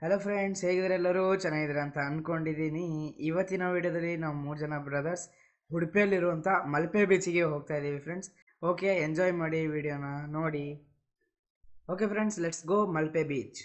Hello friends, ಹೇಗಿದ್ರೆ ಎಲ್ಲರೂ ಚೆನ್ನಾಗಿದ್ದೀರಾ ಅಂತ ಅಂದ್ಕೊಂಡಿದ್ದೀನಿ. ಇವತ್ತಿನ ವಿಡಿಯೋದಲ್ಲಿ ನಾವು 3 ಜನ ಬ್ರದರ್ಸ್ ಉಡುಪಿಯಲ್ಲಿರುವಂಥ ಮಲ್ಪೆ ಬೀಚಿಗೆ ಹೋಗ್ತಾ ಇದ್ದೀವಿ ಫ್ರೆಂಡ್ಸ್. ಓಕೆ, ಎಂಜಾಯ್ ಮಾಡಿ ವಿಡಿಯೋನ ನೋಡಿ. Okay friends, let's go Malpe beach.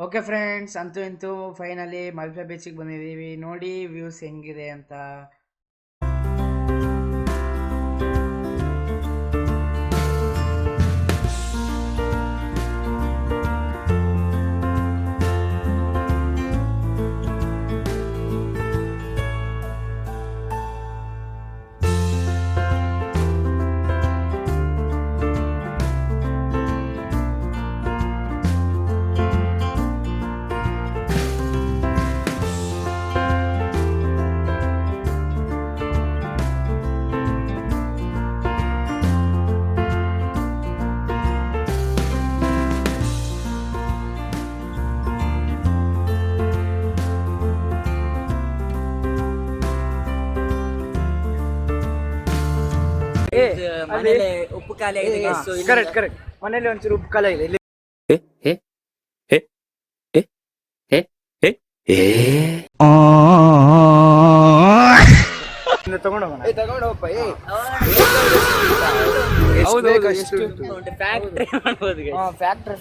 Okay friends, ಅಂತೂ ಇಂತೂ ಫೈನಲಿ ಮಲ್ಪೆ ಬೀಚಿಗೆ ಬಂದಿದ್ದೀವಿ. ನೋಡಿ ವ್ಯೂಸ್ ಹೆಂಗಿದೆ ಅಂತ. ಮನೇಲಿ ಉಪ್ಪು ಖಾಲಿ ಆಗಿದೆ. ಕರೆಕ್ಟ್ ಮನೇಲಿ ಒಂಚೂರು ಉಪ್ಪು ಕಾಲ ಇದೆ. ತಗೊಂಡೋಗೋಣ.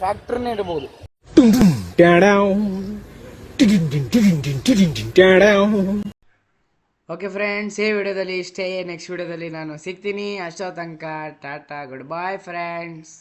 ಫ್ಯಾಕ್ಟ್ರಿನೇ ಇಡಬಹುದು. ಓಕೆ ಫ್ರೆಂಡ್ಸ್, ಈ ವಿಡಿಯೋದಲ್ಲಿ ಇಷ್ಟೇ. ನೆಕ್ಸ್ಟ್ ವಿಡಿಯೋದಲ್ಲಿ ನಾನು ಸಿಗ್ತೀನಿ. ಅಷ್ಟೋ ತನಕ ಟಾಟಾ, ಗುಡ್ ಬಾಯ್ ಫ್ರೆಂಡ್ಸ್.